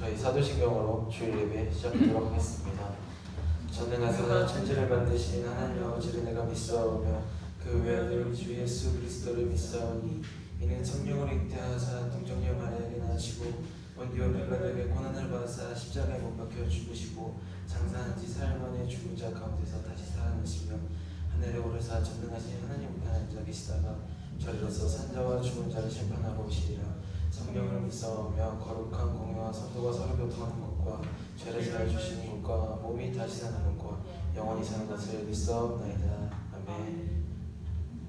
저희 사도신경으로 주일 예배 시작하도록 하겠습니다. 전능하사 천지를 만드신 하나님 아버지를 내가 믿사오며 그 외아들 우리 주 예수 그리스도를 믿사오니 이는 성령으로 잉태하사 동정녀 마리아에게 낳으시고 원디오 빌라에게 고난을 받으사 십자가에 못 박혀 죽으시고 장사한 지 사흘 만에 죽은 자 가운데서 다시 살아나시며 하늘에 오르사 전능하신 하나님 우편에 앉아 계시다가 저리로서 산자와 죽은 자를 심판하러 오시리라. 성령을 믿사오며 거룩한 공유와 성도가 서로 교통하는 것과 죄를 사해 주시는 것과 몸이 다시 사는 것과 영원히 사는 것을 믿사옵나이다. 아멘.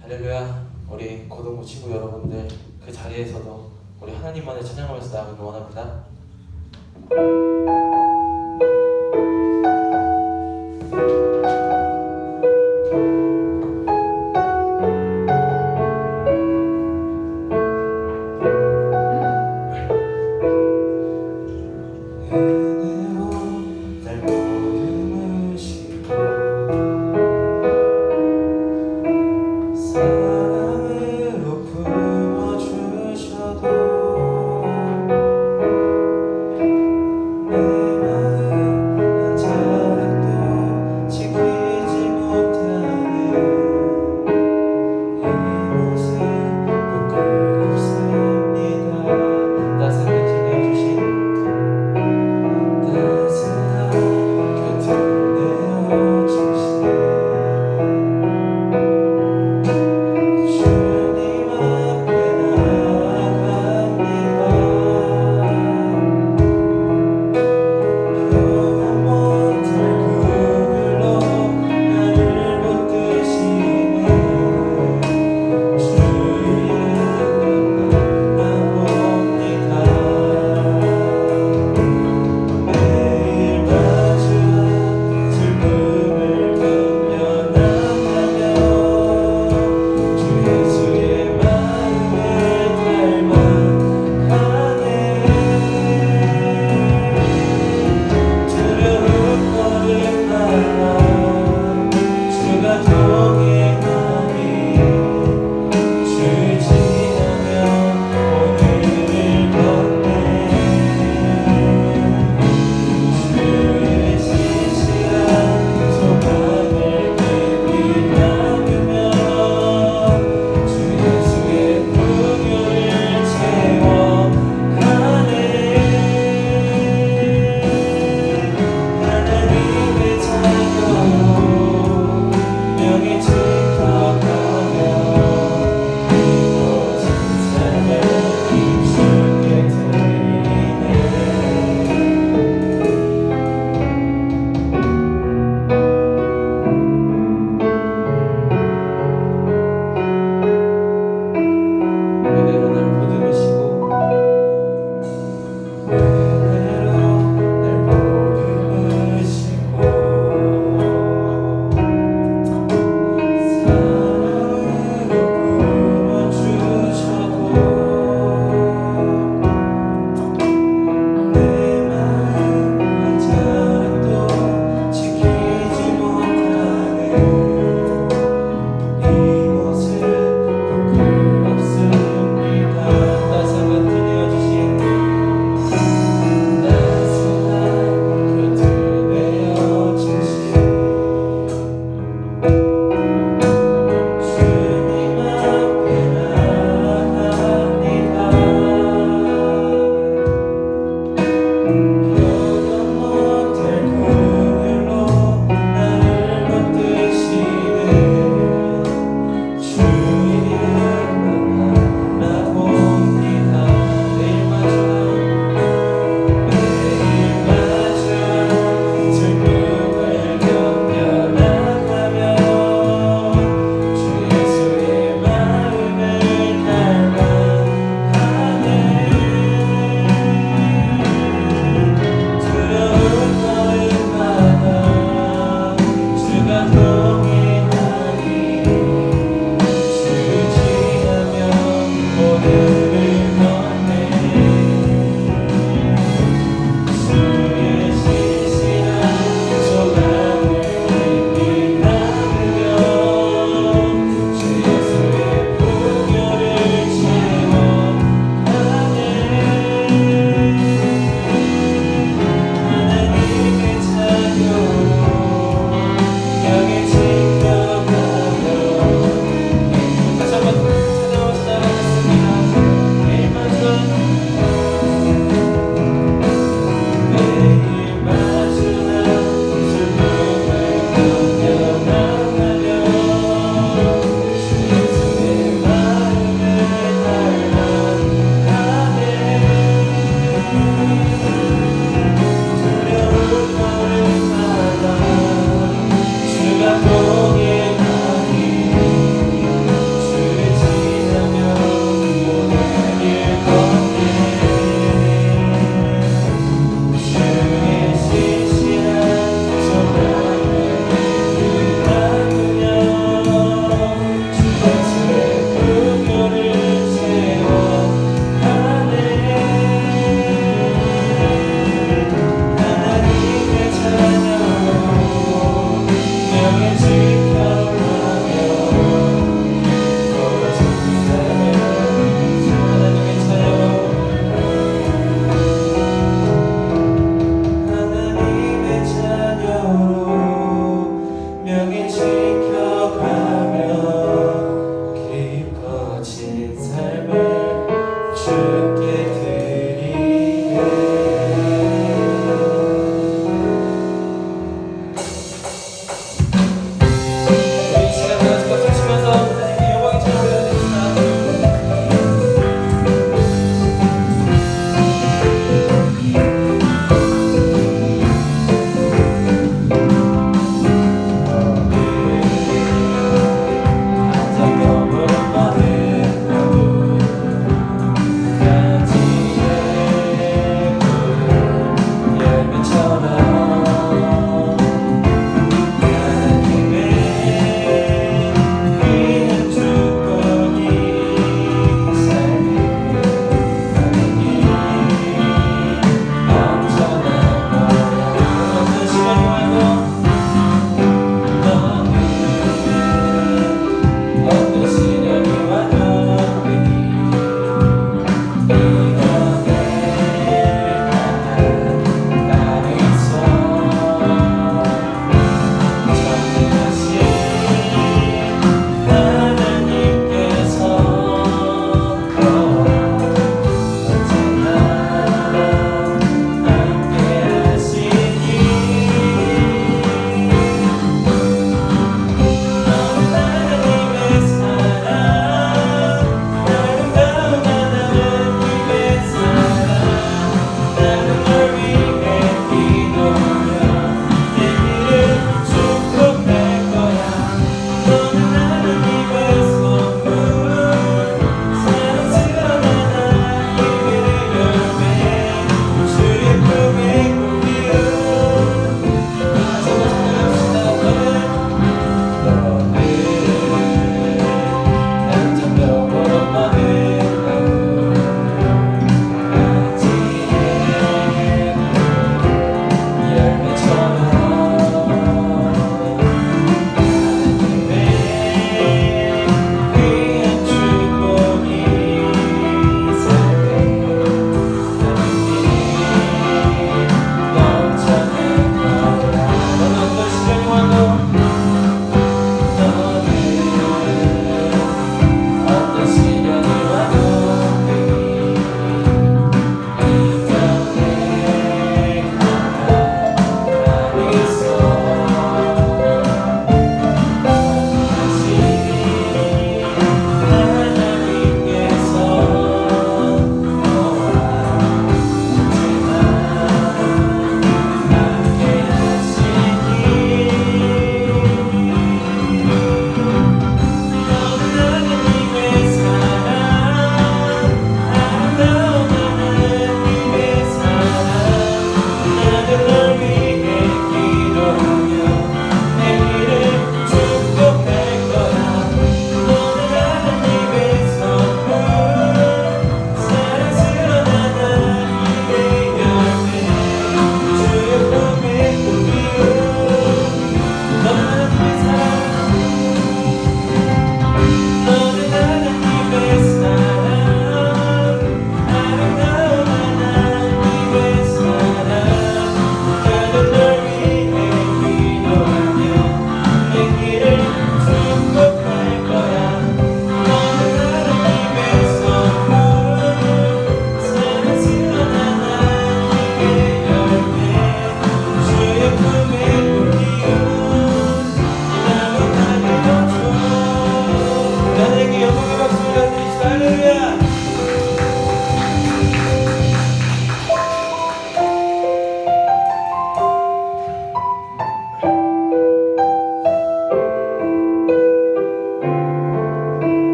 할렐루야. 우리 고등부 친구 여러분들 그 자리에서도 우리 하나님만의 찬양하면서 나가길 원합니다. 내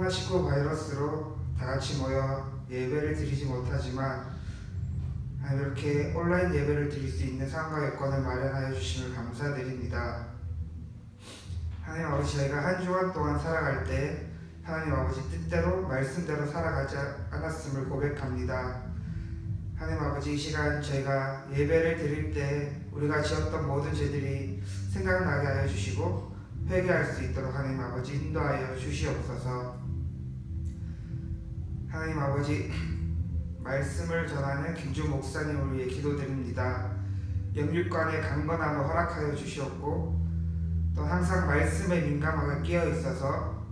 코로나19 바이러스로 다 같이 모여 예배를 드리지 못하지만 이렇게 온라인 예배를 드릴 수 있는 상황과 여건을 마련하여 주심을 감사드립니다. 하나님 아버지, 저희가 한 주간 동안 살아갈 때 하나님 아버지 뜻대로 말씀대로 살아가지 않았음을 고백합니다. 하나님 아버지, 이 시간 저희가 예배를 드릴 때 우리가 지었던 모든 죄들이 생각나게 하여 주시고 회개할 수 있도록 하나님 아버지 인도하여 주시옵소서. 하나님 아버지, 말씀을 전하는 김주 목사님을 위해 기도드립니다. 영육간의 강건함을 허락하여 주시옵고 또 항상 말씀에 민감하게 끼어 있어서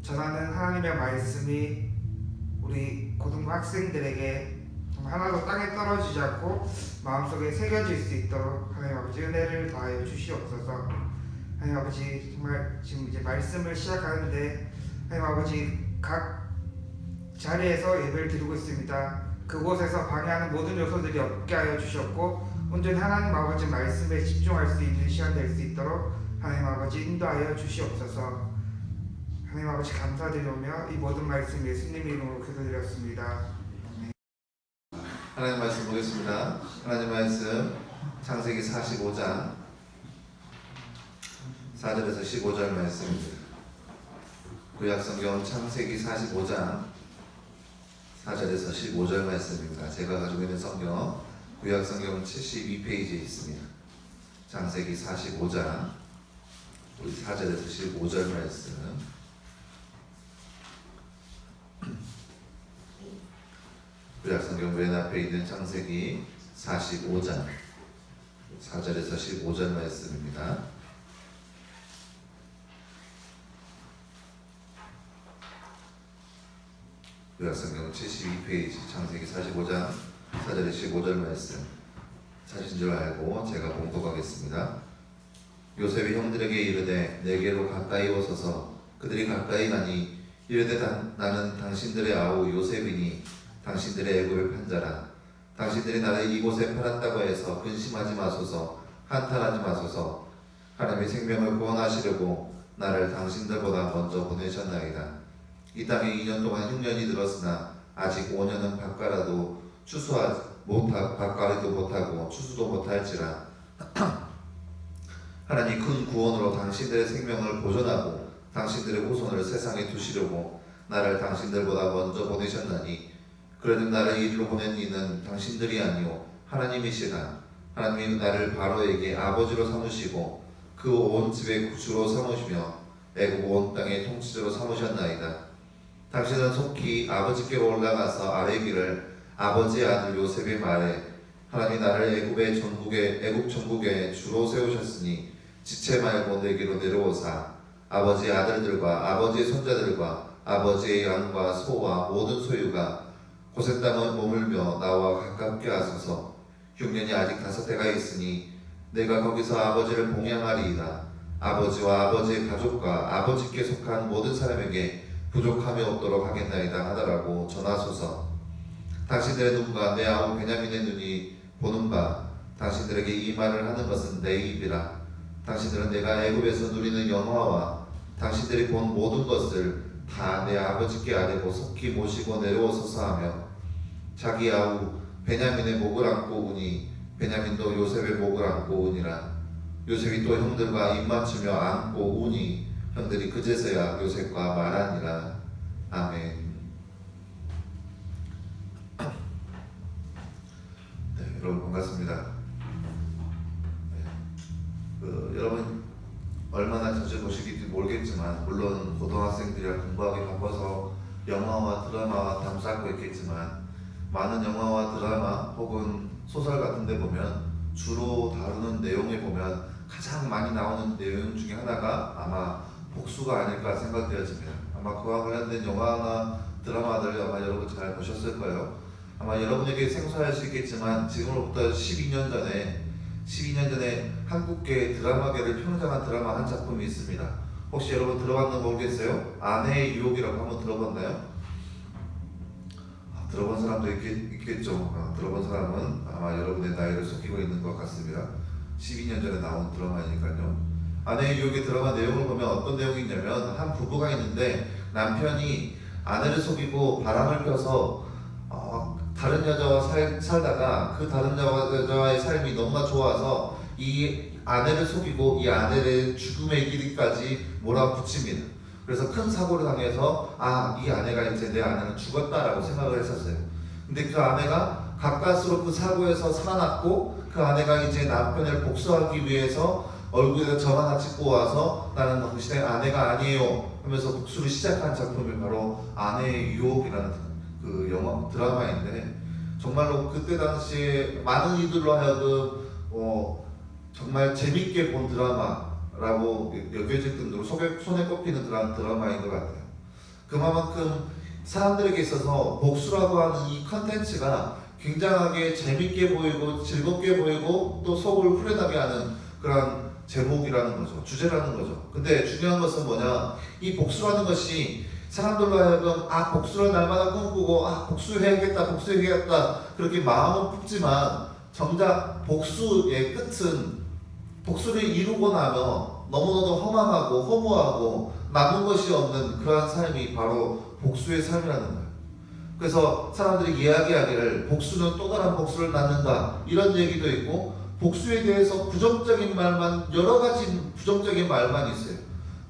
전하는 하나님의 말씀이 우리 고등부 학생들에게 하나도 땅에 떨어지지 않고 마음속에 새겨질 수 있도록 하나님 아버지 은혜를 더하여 주시옵소서. 하나님 아버지, 정말 지금 이제 말씀을 시작하는데 하나님 아버지 각 자리에서 예배를 드리고 있습니다. 그곳에서 방해하는 모든 요소들이 없게 하여 주셨고 온전히 하나님 아버지 말씀에 집중할 수 있는 시간 될 수 있도록 하나님 아버지 인도하여 주시옵소서. 하나님 아버지 감사드리며 이 모든 말씀 예수님 이름으로 기도드렸습니다. 하나님 말씀 보겠습니다. 하나님 말씀 창세기 45장 4절에서 15절 말씀입니다. 구약성경 창세기 45장 4절에서 15절 말씀입니다. 제가 가지고 있는 성경 구약성경 72페이지에 있습니다. 창세기 45장 우리 4절에서 15절 말씀. 구약성경 맨 앞에 있는 창세기 45장 4절에서 15절 말씀입니다. 구약성경 72페이지 창세기 45장 4절에 15절 말씀 찾으신 줄 알고 제가 봉독하겠습니다. 요셉이 형들에게 이르되 내게로 가까이 오소서. 그들이 가까이 가니 이르되 나는 당신들의 아우 요셉이니 당신들의 애굽을 판자라. 당신들이 나를 이곳에 팔았다고 해서 근심하지 마소서. 한탄하지 마소서. 하나님이 생명을 구원하시려고 나를 당신들보다 먼저 보내셨나이다. 이 땅에 2년 동안 흉년이 들었으나 아직 5년은 밭가라도 밭가리도 못하고 추수도 못할지라. 하나님 큰 구원으로 당신들의 생명을 보존하고 당신들의 후손을 세상에 두시려고 나를 당신들보다 먼저 보내셨나니 그러는 나를 이리로 보낸 이는 당신들이 아니요 하나님이시라. 하나님이 나를 바로에게 아버지로 삼으시고 그 온 집의 주로 삼으시며 애굽 온 땅의 통치자로 삼으셨나이다. 당신은 속히 아버지께로 올라가서 아뢰기를 아버지의 아들 요셉의 말에 하나님이 나를 애굽 전국에 주로 세우셨으니 지체 말고 내게로 내려오사 아버지의 아들들과 아버지의 손자들과 아버지의 양과 소와 모든 소유가 고센 땅을 머물며 나와 가깝게 하소서. 흉년이 아직 5해가 있으니 내가 거기서 아버지를 봉양하리이다. 아버지와 아버지의 가족과 아버지께 속한 모든 사람에게 부족함이 없도록 하겠나이다 하더라고 전하소서. 당신들의 눈과 내 아우 베냐민의 눈이 보는 바 당신들에게 이 말을 하는 것은 내 입이라. 당신들은 내가 애굽에서 누리는 영화와 당신들이 본 모든 것을 다 내 아버지께 아뢰고 속히 모시고 내려오소서 하며 자기 아우 베냐민의 목을 안고 우니 베냐민도 요셉의 목을 안고 우니라. 요셉이 또 형들과 입맞추며 안고 우니 형들이 그제서야 요셉과 말하니라. 아멘. 네, 여러분 반갑습니다. 여러분 얼마나 자주 보시길지 모르겠지만 물론 고등학생들이라 공부하기 바빠서 영화와 드라마와 담쌓고 있겠지만 많은 영화와 드라마 혹은 소설 같은 데 보면 주로 다루는 내용에 보면 가장 많이 나오는 내용 중에 하나가 아마 복수가 아닐까 생각되어집니다. 아마 그와 관련된 영화나 드라마들 아마 여러분 잘 보셨을 거예요. 아마 여러분에게 생소할 수 있겠지만 지금으로부터 12년 전에 한국계 드라마계를 평정한 드라마 한 작품이 있습니다. 혹시 여러분 들어봤나 모르겠어요? 아내의 유혹이라고 한번 들어봤나요? 들어본 사람도 있겠죠. 들어본 사람은 아마 여러분의 나이를 속이고 있는 것 같습니다. 12년 전에 나온 드라마니까요. 아내의 유혹의 드라마 내용을 보면 어떤 내용이 있냐면 한 부부가 있는데 남편이 아내를 속이고 바람을 펴서 다른 여자와 살다가 그 다른 여자와의 삶이 너무나 좋아서 이 아내를 속이고 이 아내를 죽음에 이르기까지 몰아붙입니다. 그래서 큰 사고를 당해서 이 아내가 이제 내 아내는 죽었다라고 생각을 했었어요. 근데 그 아내가 가까스로 그 사고에서 살아났고 그 아내가 이제 남편을 복수하기 위해서 얼굴에 점 하나 찍고 와서 나는 당신의 아내가 아니에요 하면서 복수를 시작한 작품이 바로 아내의 유혹이라는 그 영화 드라마인데, 정말로 그때 당시에 많은 이들로 하여금 정말 재밌게 본 드라마라고 여겨질 정도로 손에 꼽히는 그런 드라마인 것 같아요. 그만큼 사람들에게 있어서 복수라고 하는 이 컨텐츠가 굉장하게 재밌게 보이고 즐겁게 보이고 또 속을 후련하게 하는 그런 제목이라는 거죠. 주제라는 거죠. 근데 중요한 것은 뭐냐, 이 복수라는 것이 사람들로 하여금 복수를 날마다 꿈꾸고 복수해야겠다 그렇게 마음은 품지만 정작 복수의 끝은 복수를 이루고 나면 너무나도 허망하고 허무하고 남은 것이 없는 그러한 삶이 바로 복수의 삶이라는 거예요. 그래서 사람들이 이야기하기를 복수는 또 다른 복수를 낳는다 이런 얘기도 있고, 복수에 대해서 부정적인 말만, 여러 가지 부정적인 말만 있어요.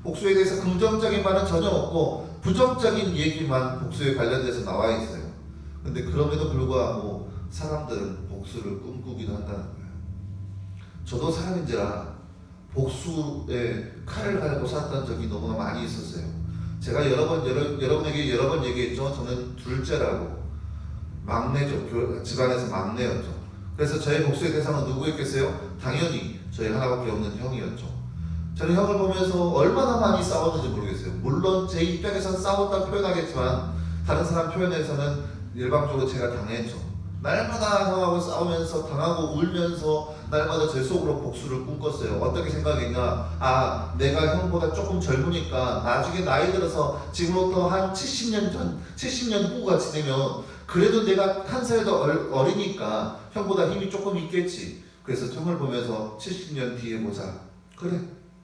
복수에 대해서 긍정적인 말은 전혀 없고 부정적인 얘기만 복수에 관련돼서 나와 있어요. 근데 그럼에도 불구하고 사람들은 복수를 꿈꾸기도 한다는 거예요. 저도 사람인지라 복수의 칼을 가지고 살았던 적이 너무나 많이 있었어요. 제가 여러분에게 여러 번 얘기했죠. 저는 둘째라고, 막내죠. 집안에서 막내였죠. 그래서 저의 복수의 대상은 누구였겠어요? 당연히 저희 하나밖에 없는 형이었죠. 저는 형을 보면서 얼마나 많이 싸웠는지 모르겠어요. 물론 제 입장에서는 싸웠다고 표현하겠지만 다른 사람 표현에서는 일방적으로 제가 당했죠. 날마다 형하고 싸우면서 당하고 울면서 날마다 제 속으로 복수를 꿈꿨어요. 어떻게 생각했냐, 내가 형보다 조금 젊으니까 나중에 나이 들어서 지금부터 한 70년 후가 지내면 그래도 내가 한 살 더 어리니까 형보다 힘이 조금 있겠지. 그래서 형을 보면서 70년 뒤에 보자. 그래,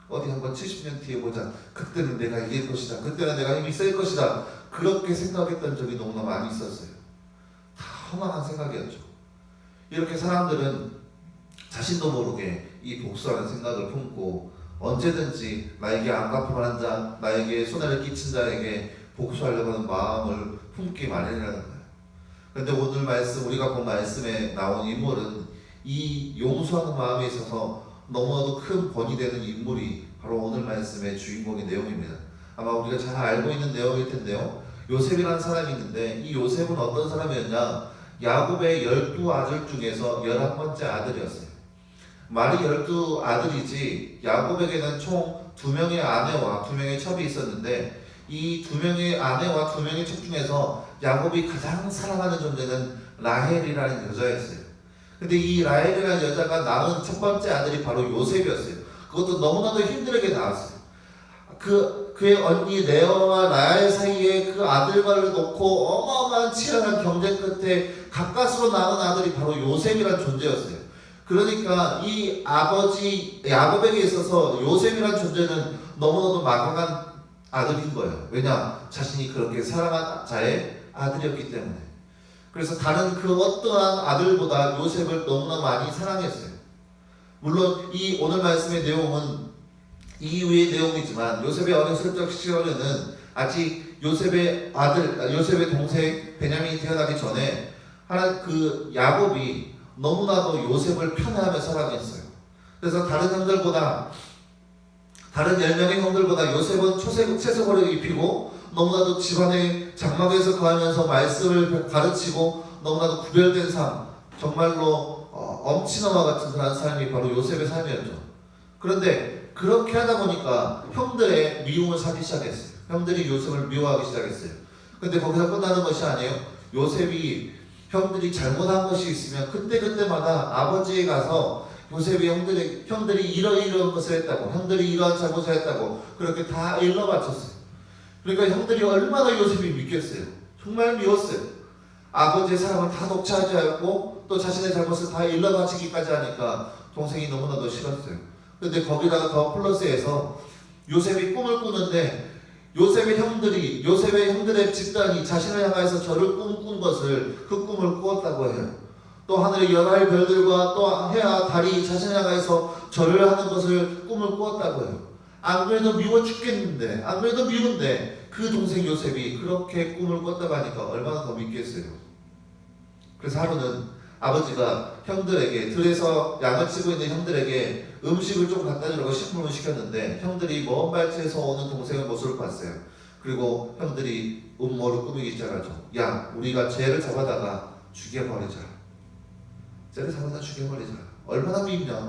어디 한번 70년 뒤에 보자. 그때는 내가 이길 것이다. 그때는 내가 힘이 셀 것이다. 그렇게 생각했던 적이 너무나 많이 있었어요. 다 허망한 생각이었죠. 이렇게 사람들은 자신도 모르게 이 복수라는 생각을 품고 언제든지 나에게 안 갚을만한 자, 나에게 손해를 끼친 자에게 복수하려고 하는 마음을 품기 마련이라는 거예요. 그런데 오늘 말씀, 우리가 본 말씀에 나온 인물은 이 용서하는 마음에 있어서 너무나도 큰 본이 되는 인물이 바로 오늘 말씀의 주인공의 내용입니다. 아마 우리가 잘 알고 있는 내용일 텐데요. 요셉이라는 사람이 있는데 이 요셉은 어떤 사람이었냐, 야곱의 12아들 중에서 11번째 아들이었어요. 말이 12아들이지 야곱에게는 총 2명의 아내와 2명의 첩이 있었는데 이 2명의 아내와 2명의 첩 중에서 야곱이 가장 사랑하는 존재는 라헬이라는 여자였어요. 근데 이 라헬이라는 여자가 낳은 첫 번째 아들이 바로 요셉이었어요. 그것도 너무나도 힘들게 낳았어요. 그의 언니 레아와 라헬 사이에 그 아들과를 놓고 어마어마한 치열한 경쟁 끝에 가까스로 낳은 아들이 바로 요셉이라는 존재였어요. 그러니까 이 아버지 야곱에게 있어서 요셉이라는 존재는 너무나도 막강한 아들인 거예요. 왜냐? 자신이 그렇게 사랑한 자의 아들이었기 때문에. 그래서 다른 그 어떠한 아들보다 요셉을 너무나 많이 사랑했어요. 물론 이 오늘 말씀의 내용은 이후의 내용이지만 요셉의 어렸을 적 시절에는 아직 요셉의 동생 베냐민이 태어나기 전에 그 야곱이 너무나도 요셉을 편애하며 사랑했어요. 그래서 다른 10명의 형들보다 요셉은 채색옷을 입히고 너무나도 집안의 장막에서 거하면서 말씀을 가르치고 너무나도 구별된 삶, 정말로 엄친아와 같은 그런 삶이 바로 요셉의 삶이었죠. 그런데 그렇게 하다 보니까 형들의 미움을 사기 시작했어요. 형들이 요셉을 미워하기 시작했어요. 근데 거기서 끝나는 것이 아니에요. 요셉이 형들이 잘못한 것이 있으면 그때마다 아버지에 가서 요셉이 형들이 이런 것을 했다고, 형들이 이러한 잘못을 했다고 그렇게 다 일러 바쳤어요. 그러니까 형들이 얼마나 요셉이 믿겠어요. 정말 미웠어요. 아버지의 사랑을 다 독차지 하였고 또 자신의 잘못을 다 일러 바치기까지 하니까 동생이 너무나도 싫었어요. 근데 거기다가 더 플러스해서 요셉이 꿈을 꾸는데 요셉의 형들의 집단이 자신을 향해서 절을 꿈꾼 것을 그 꿈을 꾸었다고 해요. 또 하늘의 열할 별들과 또 해와 달이 자신을 향해서 절을 하는 것을 꿈을 꾸었다고 해요. 안 그래도 미워 죽겠는데, 안 그래도 미운데 그 동생 요셉이 그렇게 꿈을 꿨다고 하니까 얼마나 더 믿겠어요. 그래서 하루는 아버지가 형들에게, 들에서 양을 치고 있는 형들에게 음식을 좀 갖다 주라고 심부름을 시켰는데 형들이 먼 발치에서 오는 동생의 모습을 봤어요. 그리고 형들이 음모를 꾸미기 시작하죠. 야, 우리가 쟤를 잡아다가 죽여버리자. 쟤를 잡아다 죽여버리자. 얼마나 밉냐,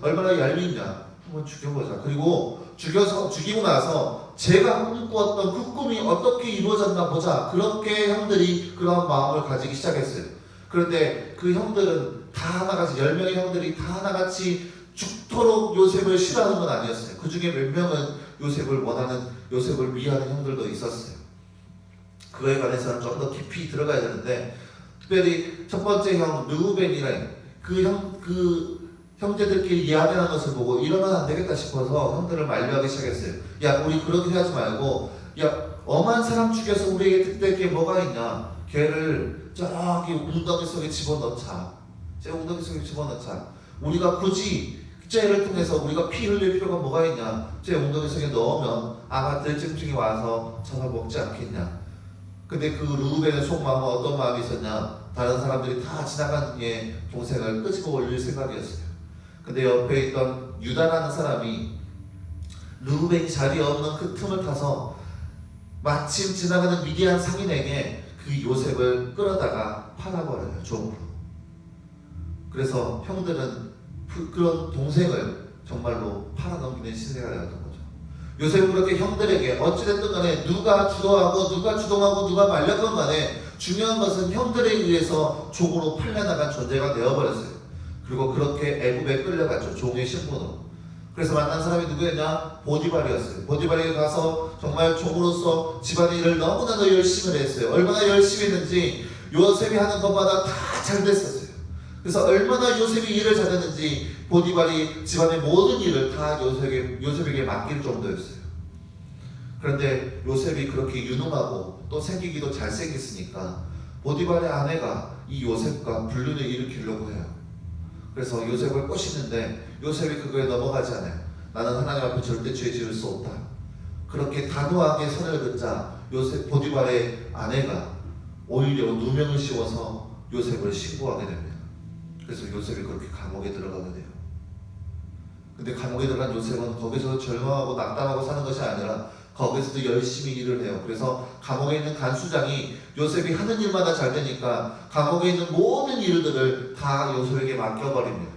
얼마나 얄밉냐, 한번 죽여보자. 그리고 죽이고 나서 제가 꿈꾸었던 그 꿈이 어떻게 이루어졌나 보자. 그렇게 형들이 그런 마음을 가지기 시작했어요. 그런데 그 형들은 다 하나같이, 10명의 형들이 다 하나같이 죽도록 요셉을 싫어하는 건 아니었어요. 그 중에 몇 명은 요셉을 원하는, 요셉을 위하는 형들도 있었어요. 그거에 관해서는 좀 더 깊이 들어가야 되는데, 특별히 첫 번째 형 르우벤이라는 그 형제들끼리 이야기하는 것을 보고 이러면 안 되겠다 싶어서 형들을 만류하기 시작했어요. 야, 우리 그렇게 하지 말고, 야, 엄한 사람 죽여서 우리에게 득될 게 뭐가 있냐? 걔를 저기 웅덩이 속에 집어넣자. 제 웅덩이 속에 집어넣자. 우리가 굳이 쟤를 통해서 우리가 피 흘릴 필요가 뭐가 있냐? 제 웅덩이 속에 넣으면 아마 들증증이 와서 잡아먹지 않겠냐? 근데 그 르우벤의 속마음은 어떤 마음이 있었냐? 다른 사람들이 다 지나간 동생을 끄집어 올릴 생각이었어요. 근데 옆에 있던 유다라는 사람이 르우벤이 자리에 없는 그 틈을 타서 마침 지나가는 미디안 상인에게 그 요셉을 끌어다가 팔아버려요, 종으로. 그래서 형들은 그런 동생을 정말로 팔아넘기는 시대가 되었던 거죠. 요셉은 그렇게 형들에게 어찌됐든 간에 누가 주도하고 누가 말렸건 간에 중요한 것은 형들에 의해서 종으로 팔려나간 존재가 되어버렸어요. 그리고 그렇게 애굽에 끌려갔죠, 종의 신분으로. 그래서 만난 사람이 누구였냐? 보디발이었어요. 보디발이 가서 정말 종으로서 집안의 일을 너무나도 열심히 했어요. 얼마나 열심히 했는지 요셉이 하는 것마다 다 잘 됐었어요. 그래서 얼마나 요셉이 일을 잘했는지 보디발이 집안의 모든 일을 다 요셉에게 맡길 정도였어요. 그런데 요셉이 그렇게 유능하고 또 생기기도 잘생겼으니까 보디발의 아내가 이 요셉과 불륜을 일으키려고 해요. 그래서 요셉을 꼬시는데 요셉이 그거에 넘어가지 않아요. 나는 하나님 앞에 절대 죄 지을 수 없다. 그렇게 단호하게 선을 긋자 보디발의 아내가 오히려 누명을 씌워서 요셉을 신고하게 됩니다. 그래서 요셉이 그렇게 감옥에 들어가게 돼요. 근데 감옥에 들어간 요셉은 거기서 절망하고 낙담하고 사는 것이 아니라 거기서도 열심히 일을 해요. 그래서 감옥에 있는 간수장이 요셉이 하는 일마다 잘 되니까 감옥에 있는 모든 일들을 다 요셉에게 맡겨버립니다.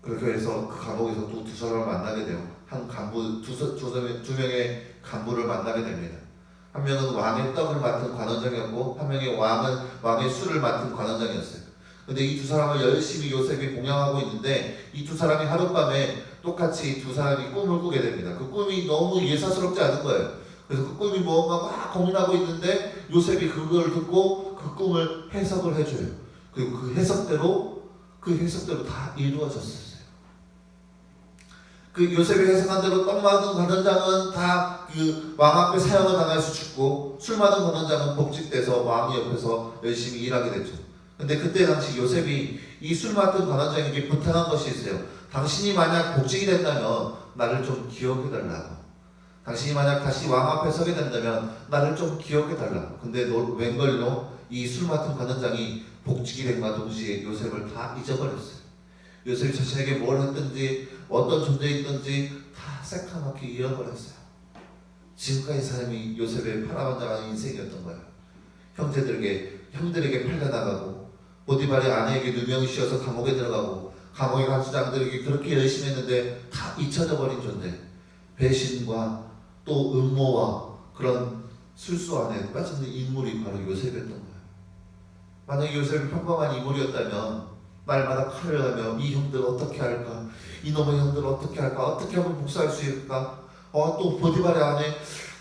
그렇게 해서 그 감옥에서 또 두 사람을 만나게 돼요. 한 간부, 두 명의 간부를 만나게 됩니다. 한 명은 왕의 떡을 맡은 관원장이었고 한 명이 왕의 술을 맡은 관원장이었어요. 근데 이 두 사람을 열심히 요셉이 봉양하고 있는데 이 두 사람이 하룻밤에 똑같이 두 사람이 꿈을 꾸게 됩니다. 그 꿈이 너무 예사스럽지 않은 거예요. 그래서 그 꿈이 뭔가 막 고민하고 있는데 요셉이 그걸 듣고 그 꿈을 해석을 해줘요. 그리고 그 해석대로 다 이루어졌었어요. 그 요셉이 해석한 대로 떡 맞은 관원장은 다 그 왕 앞에 사형을 당해서 죽고 술 맞은 관원장은 복직돼서 왕이 옆에서 열심히 일하게 됐죠. 근데 그때 당시 요셉이 이 술 맡은 관원장에게 부탁한 것이 있어요. 당신이 만약 복직이 된다면 나를 좀 기억해달라고. 당신이 만약 다시 왕 앞에 서게 된다면 나를 좀 기억해달라고. 근데 웬걸로 이 술 맡은 관원장이 복직이 된과 동시에 요셉을 다 잊어버렸어요. 요셉이 자신에게 뭘 했든지 어떤 존재였든지 다 새까맣게 잃어버렸어요. 지금까지 삶이 요셉의 파란만장한 인생이었던 거예요. 형들에게 팔려나가고 보디발의 아내에게 누명이 씌어서 감옥에 들어가고 감옥의 간수장들에게 그렇게 열심히 했는데 다 잊혀져 버린 존재. 배신과 또 음모와 그런 술수 안에 빠진 인물이 바로 요셉이었던 거예요. 만약에 요셉이 평범한 인물이었다면 날마다 칼을 하며 이 형들 어떻게 할까? 이놈의 형들 어떻게 할까? 어떻게 하면 복수할 수 있을까? 또 보디발의 아내,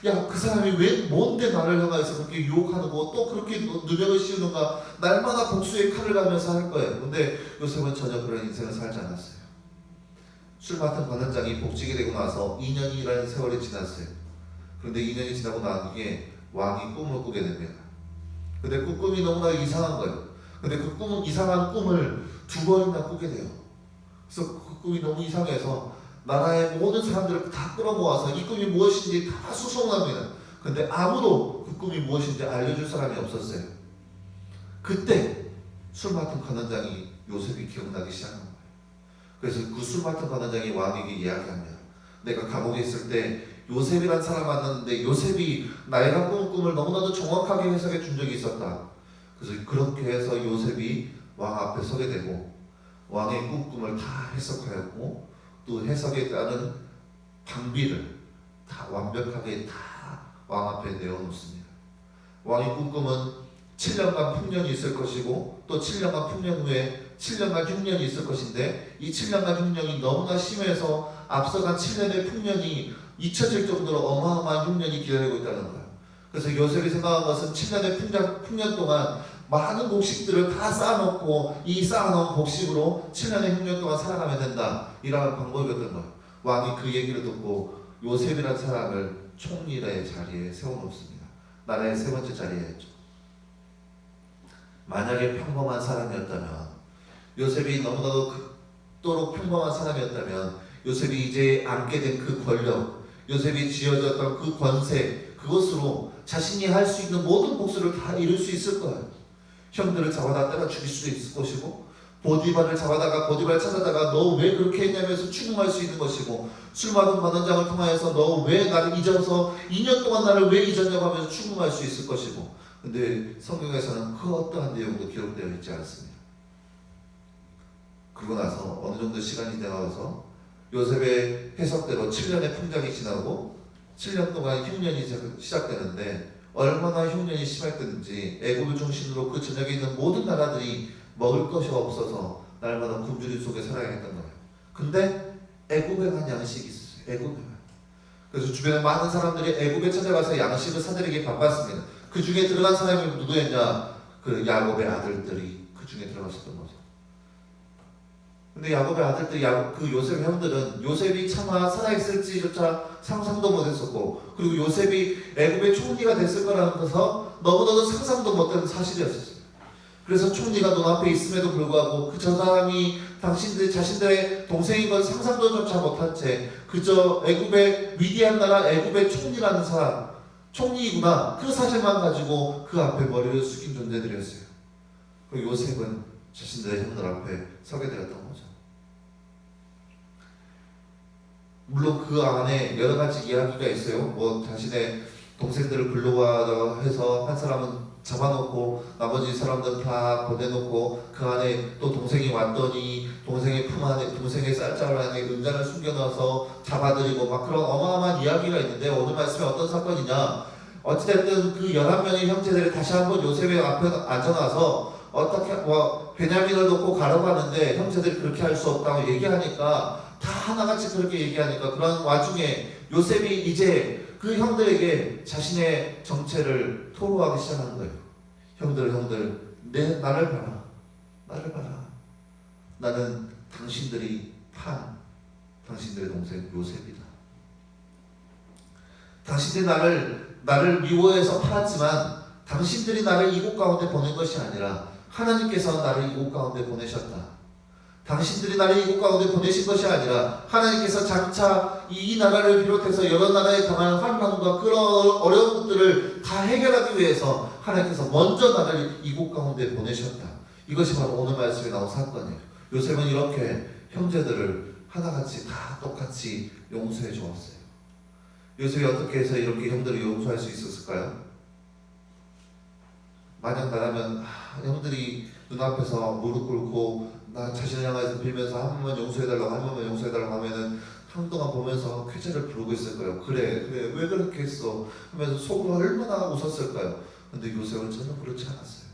야, 그 사람이 뭔데 나를 향해서 그렇게 유혹하는 거, 또 그렇게 누명을 씌우는가? 날마다 복수의 칼을 가면서 할 거예요. 근데 요셉은 전혀 그런 인생을 살지 않았어요. 술 맡은 관원장이 복직이 되고 나서 2년이라는 세월이 지났어요. 그런데 2년이 지나고 난 뒤에 왕이 꿈을 꾸게 됩니다. 근데 그 꿈이 너무나 이상한 거예요. 근데 그 꿈은 이상한 꿈을 2번이나 꾸게 돼요. 그래서 그 꿈이 너무 이상해서 나라의 모든 사람들을 다 끌어모아서 이 꿈이 무엇인지 다 수송합니다. 근데 아무도 그 꿈이 무엇인지 알려줄 사람이 없었어요. 그때 술 맡은 관원장이 요셉이 기억나기 시작한 거예요. 그래서 그 술 맡은 관원장이 왕에게 이야기합니다. 내가 감옥에 있을 때 요셉이란 사람 만났는데 요셉이 나이가 꾸는 꿈을 너무나도 정확하게 해석해 준 적이 있었다. 그래서 그렇게 해서 요셉이 왕 앞에 서게 되고 왕의 꿈을 다 해석하였고 또 해석에 따른 방비를 다 완벽하게 다 왕 앞에 내어놓습니다. 왕의 꿈은 7년간 풍년이 있을 것이고 또 7년간 풍년 후에 7년간 흉년이 있을 것인데 이 7년간 흉년이 너무나 심해서 앞서간 7년의 풍년이 잊혀질 정도로 어마어마한 흉년이 기다리고 있다는 거예요. 그래서 요셉이 생각한 것은 7년의 풍년 동안 많은 곡식들을 다 쌓아놓고 이 쌓아놓은 곡식으로 7년의 흉년 동안 살아가면 된다. 이라는 방법이었던 거예요. 왕이 그 얘기를 듣고 요셉이라는 사람을 총리의 자리에 세워놓습니다. 나라의 3번째 자리에였죠. 만약에 평범한 사람이었다면 요셉이 너무나도 극도로 평범한 사람이었다면 요셉이 이제 안게 된 그 권력, 요셉이 쥐어졌던 그 권세, 그것으로 자신이 할 수 있는 모든 복수를 다 이룰 수 있을 거예요. 형들을 잡아다 때려 죽일 수도 있을 것이고 보디발을 잡아다가 보디발 찾아다가 너 왜 그렇게 했냐면서 추궁할 수 있는 것이고 술 맡은 관원장을 통하여서 너 왜 나를 잊어서 2년 동안 나를 왜 잊었냐고 하면서 추궁할 수 있을 것이고 근데 성경에서는 그 어떠한 내용도 기록되어 있지 않습니다. 그러고 나서 어느 정도 시간이 지나서 요셉의 해석대로 7년의 풍작이 지나고 7년 동안 흉년이 시작되는데 얼마나 흉년이 심했든지 애굽을 중심으로 그 전역에 있는 모든 나라들이 먹을 것이 없어서 날마다 굶주림 속에 살아야 했던 거예요. 근데 애굽에만 양식이 있었어요. 애굽에만. 그래서 주변에 많은 사람들이 애굽에 찾아가서 양식을 사들이기 바빴습니다. 그 중에 들어간 사람이 누구였냐? 그 야곱의 아들들이 그 중에 들어갔었던 거죠. 근데 야곱의 아들들, 그 요셉의 형들은 요셉이 차마 살아있을지조차 상상도 못했었고 그리고 요셉이 애굽의 총리가 됐을 거라는 것은 너무나도 상상도 못하는 사실이었어요. 그래서 총리가 눈앞에 있음에도 불구하고 저 사람이 자신들의 동생인 건 상상도조차 못한 채 그저 애굽의 위대한 나라 애굽의 총리라는 사람, 총리이구나 그 사실만 가지고 그 앞에 머리를 숙인 존재들이었어요. 그리고 요셉은 자신들의 형들 앞에 서게 되었던 거죠. 물론 그 안에 여러 가지 이야기가 있어요. 뭐 자신의 동생들을 불러와서 해서 한 사람은 잡아놓고 나머지 사람들은 다 보내놓고 그 안에 또 동생이 왔더니 동생의 품 안에 동생의 쌀자루 안에 은잔을 숨겨놔서 잡아들이고 막 그런 어마어마한 이야기가 있는데 오늘 말씀에 어떤 사건이냐 어찌됐든 그 11명의 형제들이 다시 한번 요셉의 앞에 앉아나서 어떻게 베냐민을 놓고 가려가는데 형제들이 그렇게 할 수 없다고 얘기하니까 다 하나같이 그렇게 얘기하니까 그런 와중에 요셉이 이제 그 형들에게 자신의 정체를 토로하기 시작하는 거예요. 형들 나를 봐라. 나는 당신들이 판 당신들의 동생 요셉이다. 당신들이 나를 미워해서 팔았지만 당신들이 나를 이곳 가운데 보낸 것이 아니라 하나님께서 나를 이곳 가운데 보내셨다. 당신들이 나를 이곳 가운데 보내신 것이 아니라 하나님께서 장차 이 나라를 비롯해서 여러 나라에 당하는 환난과 그런 어려운 것들을 다 해결하기 위해서 하나님께서 먼저 나를 이곳 가운데 보내셨다. 이것이 바로 오늘 말씀에 나온 사건이에요. 요셉은 이렇게 형제들을 하나같이 다 똑같이 용서해 주었어요. 요셉이 어떻게 해서 이렇게 형들을 용서할 수 있었을까요? 만약 나라면 형들이 눈앞에서 무릎 꿇고 나 자신을 향해서 빌면서 한 번만 용서해달라고 하면은 한동안 보면서 쾌재를 부르고 있을 거예요. 그래 왜 그렇게 했어 하면서 속으로 얼마나 웃었을까요? 근데 요셉은 전혀 그렇지 않았어요.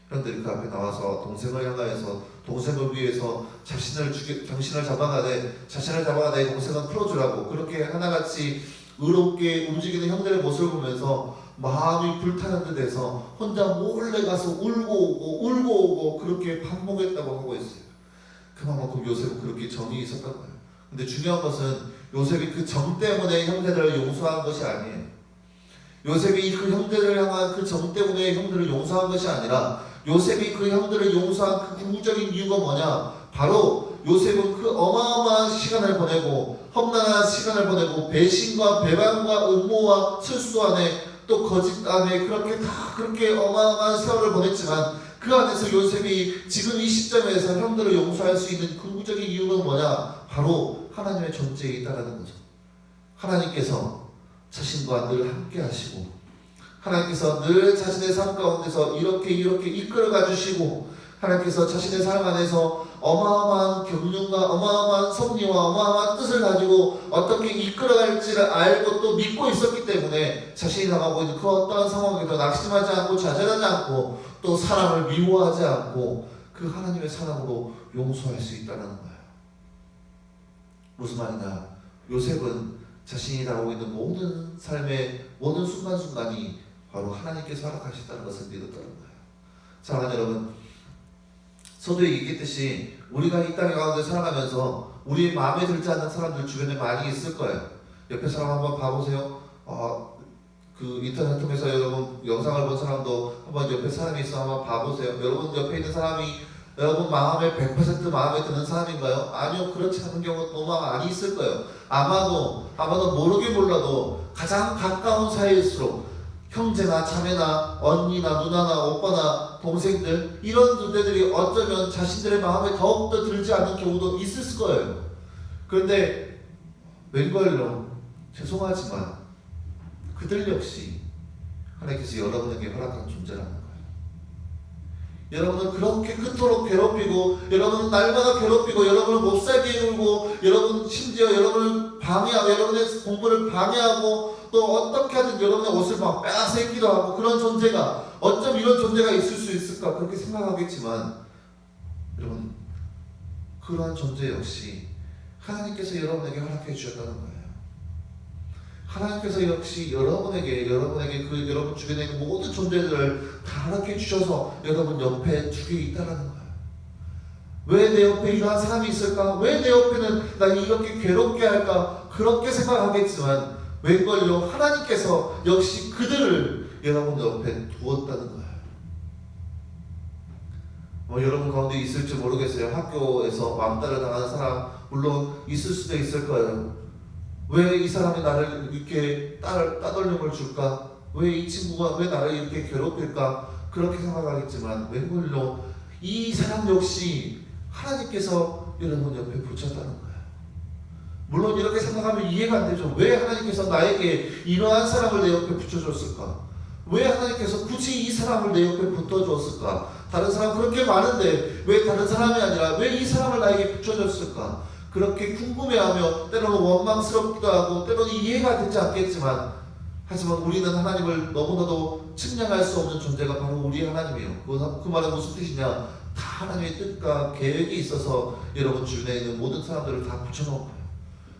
형들이 그 앞에 나와서 동생을 향하여서 동생을 위해서 당신을 잡아가되 동생은 풀어주라고 그렇게 하나같이 의롭게 움직이는 형들의 모습을 보면서 마음이 불타는 듯해서 혼자 몰래 가서 울고 오고 그렇게 반복했다고 하고 있어요. 그만큼 요셉은 그렇게 정이 있었던 거예요. 근데 중요한 것은 요셉이 그 정 때문에 형제들을 용서한 것이 아니에요. 요셉이 그 형들을 향한 그 정 때문에 형들을 용서한 것이 아니라 요셉이 그 형들을 용서한 그 궁극적인 이유가 뭐냐? 바로 요셉은 그 어마어마한 시간을 보내고 험난한 시간을 보내고 배신과 배반과 음모와 실수 안에 또 거짓 안에 그렇게 어마어마한 세월을 보냈지만 그 안에서 요셉이 지금 이 시점에서 형들을 용서할 수 있는 궁극적인 이유는 뭐냐? 바로 하나님의 존재에 있다라는 거죠. 하나님께서 자신과 늘 함께 하시고 하나님께서 늘 자신의 삶 가운데서 이렇게 이끌어가 주시고 하나님께서 자신의 삶 안에서 어마어마한 경륜과 어마어마한 섭리와 어마어마한 뜻을 가지고 어떻게 이끌어갈지를 알고 또 믿고 있었기 때문에 자신이 당하고 있는 그 어떠한 상황에도 낙심하지 않고 좌절하지 않고 또 사람을 미워하지 않고 그 하나님의 사랑으로 용서할 수 있다는 거예요. 무슨 말이냐? 요셉은 자신이 당하고 있는 모든 삶의 모든 순간순간이 바로 하나님께서 허락하셨다는 것을 믿었다는 거예요. 사랑하는 여러분, 서두에 얘기했듯이 우리가 이 땅 가운데 살아가면서 우리 마음에 들지 않는 사람들 주변에 많이 있을 거예요. 옆에 사람 한번 봐보세요. 그 인터넷 통해서 여러분 영상을 본 사람도 한번 옆에 사람이 있어 한번 봐보세요. 여러분 옆에 있는 사람이 여러분 마음에 100% 마음에 드는 사람인가요? 아니요, 그렇지 않은 경우도 너무 많이 있을 거예요. 아마도 모르긴 몰라도 가장 가까운 사이일수록 형제나 자매나 언니나 누나나 오빠나 동생들 이런 존재들이 어쩌면 자신들의 마음에 더욱더 들지 않는 경우도 있을 거예요. 그런데 웬걸로 죄송하지만 그들 역시 하나님께서 여러분에게 허락한 존재라는 거예요. 여러분을 그렇게 그토록 괴롭히고 여러분은 날마다 괴롭히고 여러분을 못살게 굴고 여러분 심지어 여러분을 방해하고 여러분의 공부를 방해하고 또 어떻게 하든 여러분의 옷을 막 빼앗기도 하고 그런 존재가 어쩜 이런 존재가 있을 수 있을까 그렇게 생각하겠지만 여러분 그러한 존재 역시 하나님께서 여러분에게 허락해 주셨다는 거예요. 하나님께서 역시 여러분에게 그 여러분 주변에 있는 모든 존재들을 다 허락해 주셔서 여러분 옆에 두개 있다라는 거예요. 왜 내 옆에 이러한 사람이 있을까? 왜 내 옆에는 나 이렇게 괴롭게 할까? 그렇게 생각하겠지만 웬걸요? 하나님께서 역시 그들을 여러분 옆에 두었다는 거예요. 여러분 가운데 있을지 모르겠어요. 학교에서 왕따를 당하는 사람 물론 있을 수도 있을 거예요. 왜 이 사람이 나를 이렇게 따돌림을 줄까? 왜 이 친구가 왜 나를 이렇게 괴롭힐까? 그렇게 생각하겠지만 웬걸요? 이 사람 역시 하나님께서 여러분 옆에 붙였다는 거예요. 물론 이렇게 생각하면 이해가 안 되죠. 왜 하나님께서 나에게 이러한 사람을 내 옆에 붙여줬을까? 왜 하나님께서 굳이 이 사람을 내 옆에 붙어줬을까? 다른 사람 그렇게 많은데 왜 다른 사람이 아니라 왜 이 사람을 나에게 붙여줬을까? 그렇게 궁금해하며 때로는 원망스럽기도 하고 때로는 이해가 되지 않겠지만 하지만 우리는 하나님을 너무나도 측량할 수 없는 존재가 바로 우리 하나님이에요. 그 말은 무슨 뜻이냐? 다 하나님의 뜻과 계획이 있어서 여러분 주변에 있는 모든 사람들을 다 붙여놓은 거예요.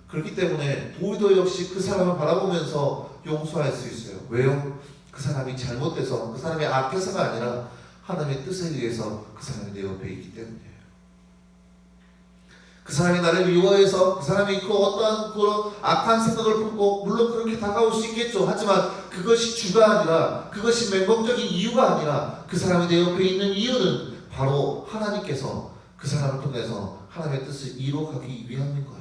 그렇기 때문에 도리도 역시 그 사람을 바라보면서 용서할 수 있어요. 왜요? 그 사람이 잘못돼서 그 사람이 악해서가 아니라 하나님의 뜻에 의해서 그 사람이 내 옆에 있기 때문이에요. 그 사람이 나를 미워해서 그 사람이 그 어떠한 그런 악한 생각을 품고 물론 그렇게 다가올 수 있겠죠. 하지만 그것이 주가 아니라 그것이 맹목적인 이유가 아니라 그 사람이 내 옆에 있는 이유는 바로 하나님께서 그 사람을 통해서 하나님의 뜻을 이루어가기 위함인 거예요.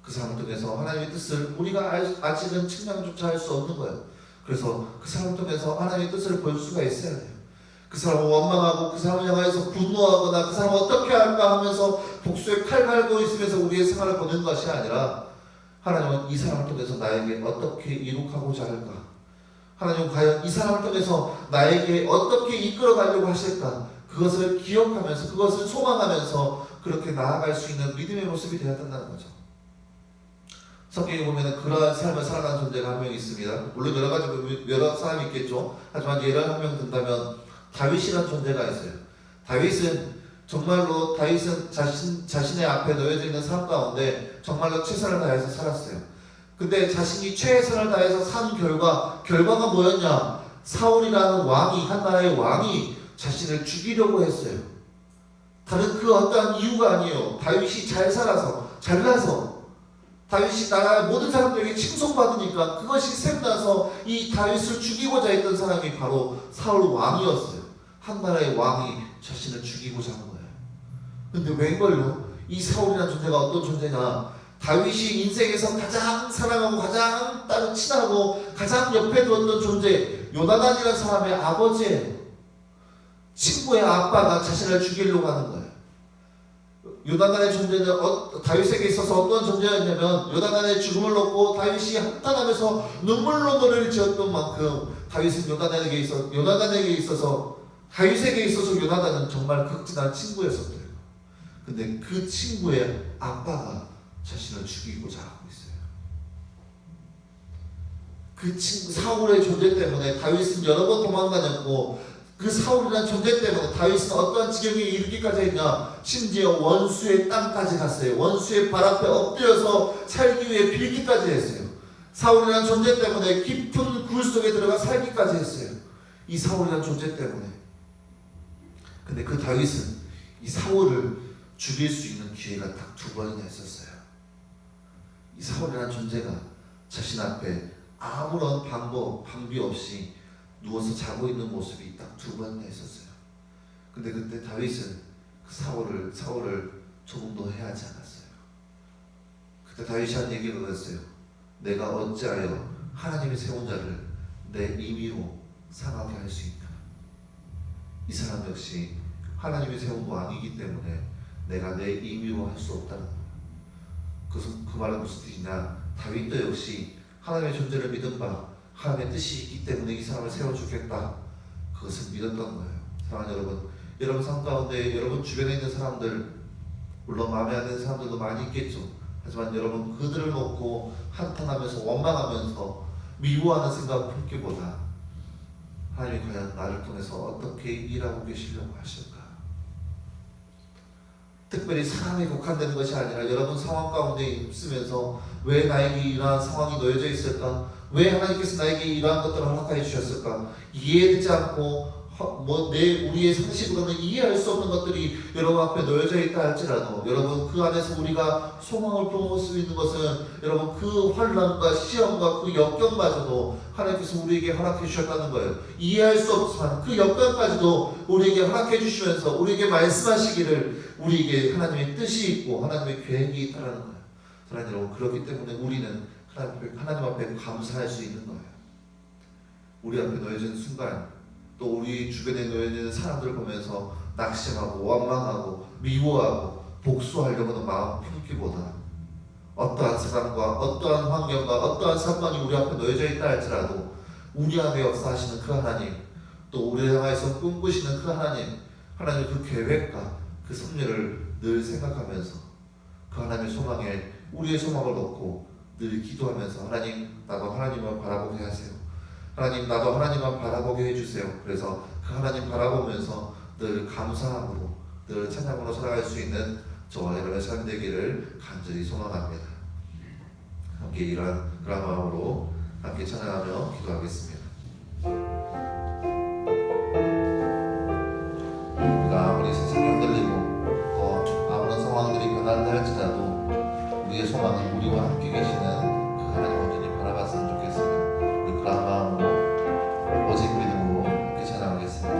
그 사람을 통해서 하나님의 뜻을 우리가 아직은 측량조차 할 수 없는 거예요. 그래서 그 사람을 통해서 하나님의 뜻을 볼 수가 있어야 돼요. 그 사람을 원망하고 그 사람을 향해서 분노하거나 그 사람을 어떻게 할까 하면서 복수에 칼 갈고 있으면서 우리의 생활을 보내는 것이 아니라 하나님은 이 사람을 통해서 나에게 어떻게 이룩하고자 할까? 하나님은 과연 이 사람을 통해서 나에게 어떻게 이끌어가려고 하실까? 그것을 기억하면서 그것을 소망하면서 그렇게 나아갈 수 있는 믿음의 모습이 되어야 된다는 거죠. 성경에 보면 그러한 삶을 살아가는 존재가 한 명 있습니다. 물론 여러 사람이 있겠죠. 하지만 예를 한 명 든다면 다윗이라는 존재가 있어요. 다윗은 자신의 앞에 놓여져 있는 삶 가운데 정말로 최선을 다해서 살았어요. 근데 자신이 최선을 다해서 산 결과가 뭐였냐? 사울이라는 한 나라의 왕이 자신을 죽이려고 했어요. 다른 그 어떠한 이유가 아니에요. 다윗이 잘 살아서 잘나서 다윗이 나라 모든 사람들에게 칭송받으니까 그것이 샘나서 이 다윗을 죽이고자 했던 사람이 바로 사울 왕이었어요. 한 나라의 왕이 자신을 죽이고자 하는 거예요. 근데 웬걸요? 이 사울이라는 존재가 어떤 존재냐? 다윗이 인생에서 가장 사랑하고 가장 따로 친하고 가장 옆에 두었던 존재 요나단이라는 사람의 아버지예요. 친구의 아빠가 자신을 죽이려고 하는 거예요. 요나단의 존재는 다윗에게 있어서 어떤 존재였냐면 요나단의 죽음을 놓고 다윗이 한탄하면서 눈물로 노래를 지었던 만큼 다윗은 요나단에게 있어서 다윗에게 있어서 요나단은 정말 극진한 친구였었대요. 근데 그 친구의 아빠가 자신을 죽이고자 하고 있어요. 그 친구 사울의 존재 때문에 다윗은 여러 번 도망다녔고 그 사울이라는 존재 때문에 다윗은 어떠한 지경에 이르기까지 했냐? 심지어 원수의 땅까지 갔어요. 원수의 발 앞에 엎드려서 살기 위해 빌기까지 했어요. 사울이라는 존재 때문에 깊은 굴 속에 들어가 살기까지 했어요. 이 사울이라는 존재 때문에. 근데 그 다윗은 이 사울을 죽일 수 있는 기회가 딱 2번이나 있었어요. 이 사울이라는 존재가 자신 앞에 아무런 방비 없이 누워서 자고 있는 모습이 딱 2번이나 있었어요. 근데 그때 다윗은 그 사울을 조금 더 해하지 않았어요. 그때 다윗이 한 얘기가 그랬어요. 내가 어찌하여 하나님이 세운 자를 내 임의로 상하게 할 수 있나? 이 사람 역시 하나님이 세운 왕이기 때문에 내가 내 임의로 할 수 없다는 거예요. 그 말은 무슨 뜻이냐? 다윗도 역시 하나님의 존재를 믿은 바 하나님의 뜻이 있기 때문에 이 사람을 세워주겠다. 그것을 믿었던 거예요. 사랑하는 여러분 삶 가운데 여러분 주변에 있는 사람들, 물론 마음에 안 드는 사람들도 많이 있겠죠. 하지만 여러분 그들을 놓고 한탄하면서 원망하면서 미워하는 생각을 품기보다 하나님이 과연 나를 통해서 어떻게 일하고 계시려고 하실까? 특별히 사람이 국한되는 것이 아니라 여러분 상황 가운데 있으면서 왜 나에게 이러한 상황이 놓여져 있을까? 왜 하나님께서 나에게 이러한 것들을 허락하여 주셨을까? 이해되지 않고 우리의 상식으로는 이해할 수 없는 것들이 여러분 앞에 놓여져 있다 할지라도 여러분 그 안에서 우리가 소망을 품을 수 있는 것은 여러분 그 환난과 시험과 그 역경마저도 하나님께서 우리에게 허락해 주셨다는 거예요. 이해할 수 없지만 그 역경까지도 우리에게 허락해 주시면서 우리에게 말씀하시기를 우리에게 하나님의 뜻이 있고 하나님의 계획이 있다는 거예요. 사랑하는 여러분, 그렇기 때문에 우리는 하나님 앞에 감사할 수 있는 거예요. 우리 앞에 놓여진 순간 또 우리 주변에 놓여있는 사람들을 보면서 낙심하고 원망하고 미워하고 복수하려고 하는 마음 품기보다 어떠한 사람과 어떠한 환경과 어떠한 사건이 우리 앞에 놓여져 있다 할지라도 우리 안에 역사하시는 그 하나님, 또 우리를 향해서 꿈꾸시는 그 하나님의 그 계획과 그 섭리를 늘 생각하면서 그 하나님의 소망에 우리의 소망을 놓고 늘 기도하면서 하나님, 나도 하나님을 바라보게 하세요. 하나님, 나도 하나님만 바라보게 해주세요. 그래서 그 하나님 바라보면서 늘 감사함으로 늘 찬양으로 살아갈 수 있는 저와 여러분의 삶 되기를 간절히 소망합니다. 함께 이러한 그런 마음으로 함께 찬양하며 기도하겠습니다. 우리가 아무리 세상이 흔들리고 또 아무런 상황들이 변한다 할지라도 우리의 소망은 우리와 함께 계시는 그 하나님 온전히 바라봤으면 좋겠습니다. 그런 마음으로 오직 믿음으로 함께 찬양하겠습니다.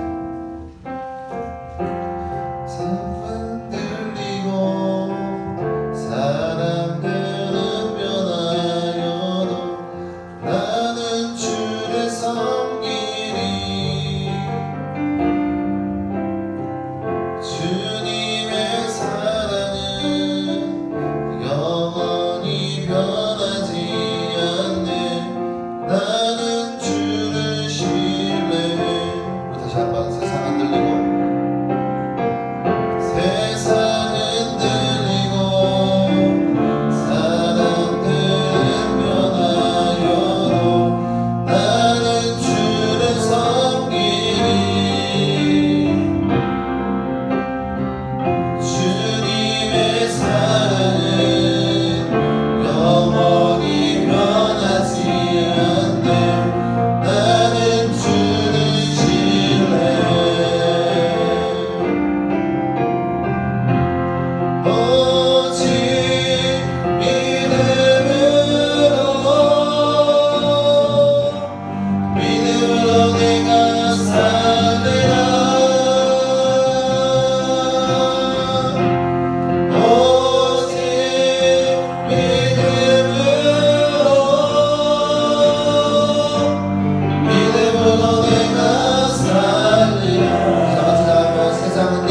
세상은 들리고 사람들은 변하여도 나는 주를 섬기리.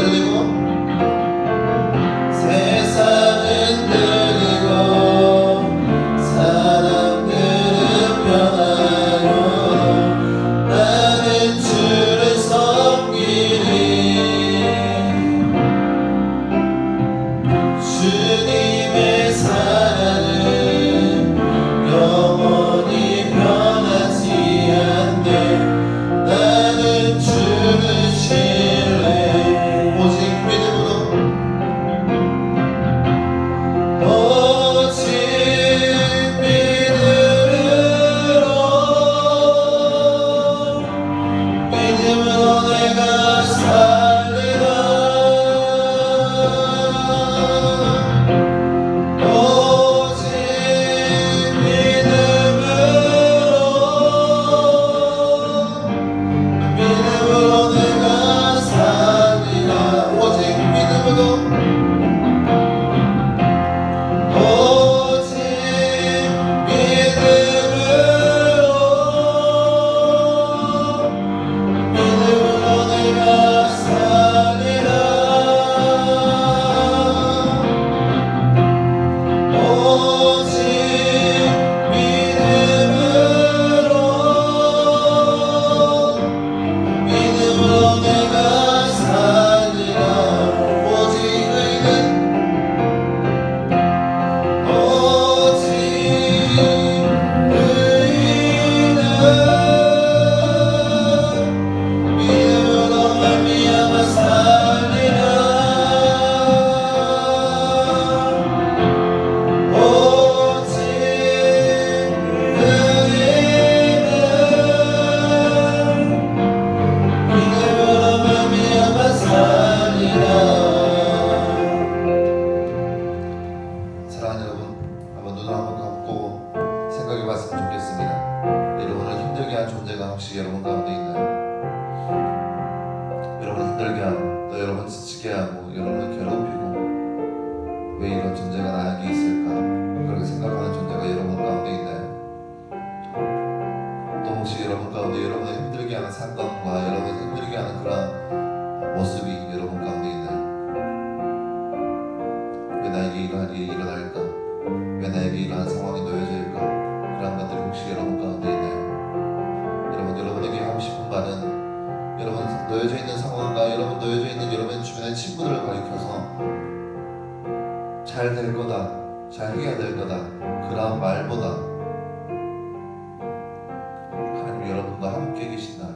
흔들리고 세상은 흔들리고 사람들은 변하여 나는 주를 섬기리 주님의 사랑은 영원히 변하지 않네 나는 주를 신뢰 오직 믿음으로 오직 믿음으로 내가 살리라 오직 믿음으로 내가 살리라 오직 믿음으로 오직 믿음으로 내가 살리라 오직 믿음으로 내가 살리라 오직 의는 오직 의는 믿음으로 말미암아 살리라 오직 의는 믿음으로 말미암아 살리라 사랑하는 여러분, 한번 눈을 한번 감고 생각해 봤으면 좋겠습니다. 여러분을 힘들게 한 존재가 혹시 여러분 가운데 있나요? 여러분을 힘들게 하고 또 여러분 지치게 하고 여러분을 괴롭히고 왜 이런 존재가 나에게 있을까? 그렇게 생각하는 존재가 여러분 가운데 있나요? 또 혹시 여러분 가운데 여러분을 힘들게 하는 사건과 여러분을 힘들게 하는 그런 모습이 여러분 가운데 있나요? 왜 나에게 이러한 일이 일어날까? 왜 나에게 이러한 상황이 놓여질까? 그런 것들이 혹시 여러분 가운데 있나요? 여러분에게 하고 싶은 말은 여러분 놓여져 있는 상황과 여러분 놓여져 있는 여러분 주변의 친구들을 가리켜서 잘 될 거다, 잘 해야 될 거다 그런 말보다 하나님 여러분과 함께 계신 날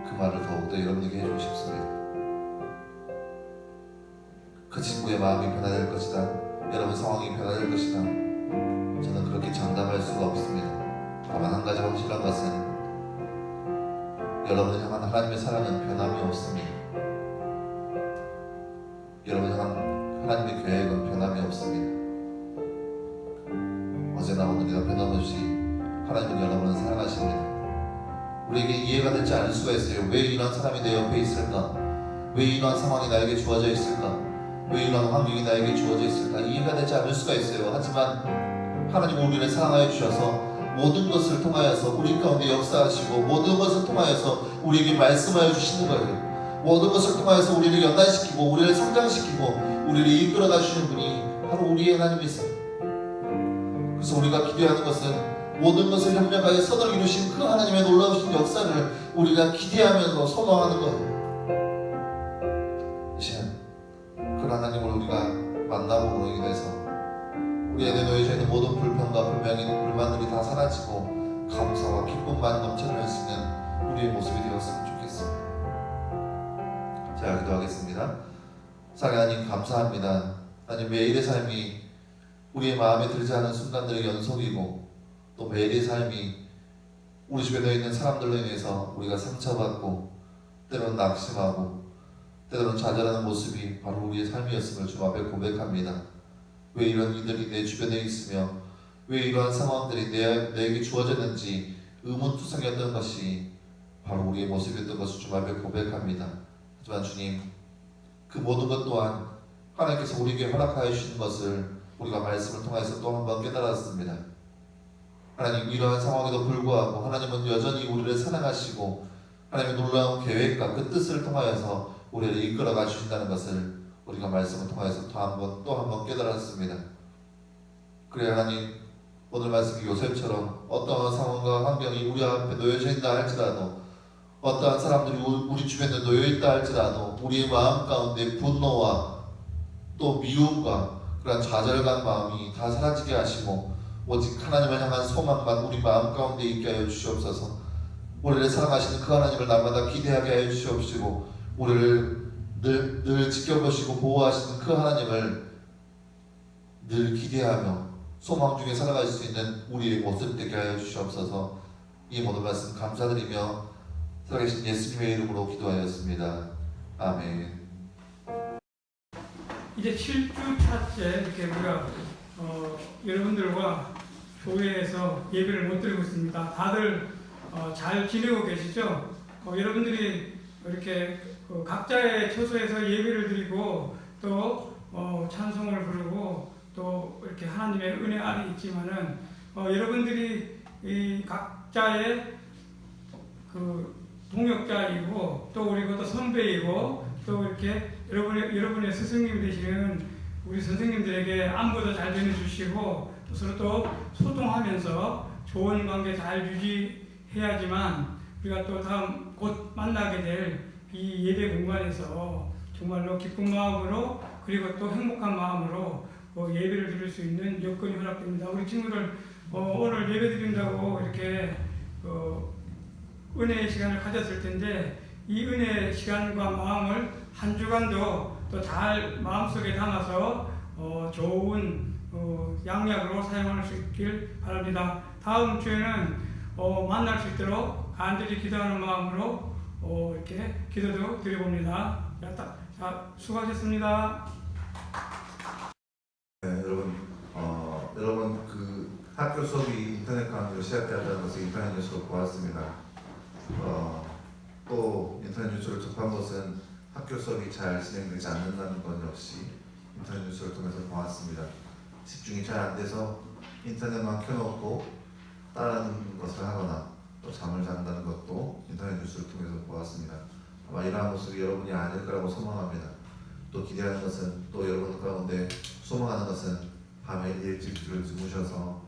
그 말을 더욱더 여러분에게 해주고 싶습니다. 그 친구의 마음이 변화될 것이다. 여러분 상황이 변화될 것이다. 저는 그렇게 장담할 수가 없습니다. 다만 한 가지 확실한 것은 여러분을 향한 하나님의 사랑은 변함이 없습니다. 여러분을 향한 하나님의 계획은 변함이 없습니다. 어제나 오늘이나 변함없이 하나님은 여러분을 사랑하십니다. 우리에게 이해가 되지 않을 수가 있어요. 왜 이런 사람이 내 옆에 있을까? 왜 이런 상황이 나에게 주어져 있을까? 왜 이런 환경이 나에게 주어져 있을까? 이해가 되지 않을 수가 있어요. 하지만 하나님은 우리를 사랑하여 주셔서 모든 것을 통하여서 우리 가운데 역사하시고 모든 것을 통하여서 우리에게 말씀하여 주시는 거예요. 모든 것을 통하여서 우리를 연단시키고 우리를 성장시키고 우리를 이끌어 가시는 분이 바로 우리의 하나님이세요. 그래서 우리가 기대하는 것은 모든 것을 협력하여 선을 이루신 그 하나님의 놀라우신 역사를 우리가 기대하면서 소망하는 거예요. 그 하나님을 우리가 만남으로 인해서 우리 안에 놓여져 있는 모든 불평과 불만들이 다 사라지고 감사와 기쁨만 넘쳐날 수 있는 우리의 모습이 되었으면 좋겠습니다. 자, 기도하겠습니다. 사랑하는 하나님 감사합니다. 하나님 매일의 삶이 우리의 마음에 들지 않은 순간들의 연속이고 또 매일의 삶이 우리 주변에 있는 사람들로 인해서 우리가 상처받고 때로는 낙심하고 때로는 좌절하는 모습이 바로 우리의 삶이었음을 주 앞에 고백합니다. 왜 이런 일들이 내 주변에 있으며 왜 이러한 상황들이 내게 주어졌는지 의문투성이었던 것이 바로 우리의 모습이었던 것을 주 앞에 고백합니다. 하지만 주님, 그 모든 것 또한 하나님께서 우리에게 허락하여 주신 것을 우리가 말씀을 통해서 또 한 번 깨달았습니다. 하나님, 이러한 상황에도 불구하고 하나님은 여전히 우리를 사랑하시고 하나님의 놀라운 계획과 그 뜻을 통하여서 우리를 이끌어가 주신다는 것을 우리가 말씀을 통해서 또 한 번 깨달았습니다. 그래 하나님, 오늘 말씀 요셉처럼 어떠한 상황과 환경이 우리 앞에 놓여져 있다 할지라도, 어떠한 사람들이 우리 주변에 놓여있다 할지라도 우리의 마음 가운데 분노와 또 미움과 그런 좌절감 마음이 다 사라지게 하시고 오직 하나님을 향한 소망만 우리 마음 가운데 있게 하여 주시옵소서. 우리를 사랑하시는 그 하나님을 날마다 기대하게 하여 주시옵시고, 우리를 늘 지켜보시고 보호하시는 그 하나님을 늘 기대하며 소망 중에 살아갈 수 있는 우리의 모습 되게 하여 주시옵소서. 이 모든 말씀 감사드리며 살아계신 예수님의 이름으로 기도하였습니다. 아멘. 이제 7주 차째 이렇게 우리가 여러분들과 교회에서 예배를 못 드리고 있습니다. 다들 잘 지내고 계시죠? 여러분들이 이렇게 각자의 처소에서 예배를 드리고 또 찬송을 부르고 또 이렇게 하나님의 은혜 안에 있지만은 여러분들이 이 각자의 그 동역자이고 또 우리 것도 선배이고 또 이렇게 여러분의 스승님 되시는 우리 선생님들에게 안부도 잘 전해주시고 또 서로 또 소통하면서 좋은 관계 잘 유지해야지만 우리가 또 다음 곧 만나게 될 이 예배 공간에서 정말로 기쁜 마음으로 그리고 또 행복한 마음으로 예배를 드릴 수 있는 여건이 허락됩니다. 우리 친구들 오늘 예배 드린다고 이렇게 은혜의 시간을 가졌을 텐데 이 은혜의 시간과 마음을 한 주간도 또 잘 마음속에 담아서 좋은 양약으로 사용할 수 있길 바랍니다. 다음 주에는 만날 수 있도록 간절히 기도하는 마음으로 이렇게 기도도 드려봅니다. 자, 수고하셨습니다. 네, 여러분 그 학교 수업이 인터넷 강의로 시작되었다는 것을 인터넷 뉴스로 보았습니다. 또 인터넷 뉴스를 접한 것은 학교 수업이 잘 진행되지 않는다는 것 역시 인터넷 뉴스를 통해서 보았습니다. 집중이 잘 안 돼서 인터넷만 켜놓고 다른 것을 하거나 또 잠을 잔다는 것도 인터넷 뉴스를 통해서 보았습니다. 아마 이러한 모습이 여러분이 아닐 거라고 소망합니다. 또 기대하는 것은, 또 여러분 가운데 소망하는 것은 밤에 일찍 주무셔서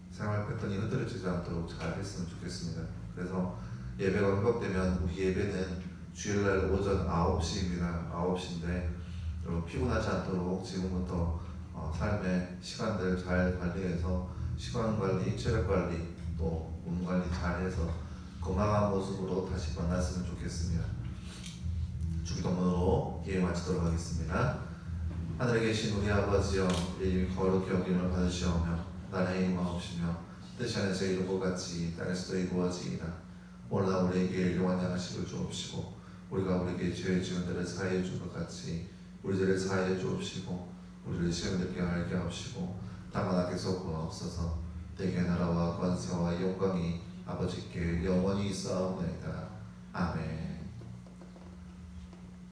생활 패턴이 흐트러지지 않도록 잘 했으면 좋겠습니다. 그래서 예배가 회복되면 우리 예배는 주일날 오전 9시입니다. 9시인데 여러분 피곤하지 않도록 지금부터 삶의 시간들 잘 관리해서 시간 관리, 체력 관리, 또 몸 관리 잘해서 건강한 모습으로 다시 만났으면 좋겠습니다. 주기도문으로 예배 마치도록 하겠습니다. 하늘에 계신 우리 아버지여, 이름이 거룩히 여김을 받으시오며 나라의 임하옵시며 뜻이 하늘에서 이루고 같이 땅에서도 이루어지이다. 오늘날 우리에게 일용할 양식을 주옵시고 우리가 우리에게 죄 지은 데를 사하여 준 것 같이 우리 죄를 사하여 주옵시고 우리를 시험에 들게 하게 하옵시고 다만 악에서 구하옵소서. 대개 나라와 권세와 영광이 아버지께 영원히 있사옵나이다. 아멘.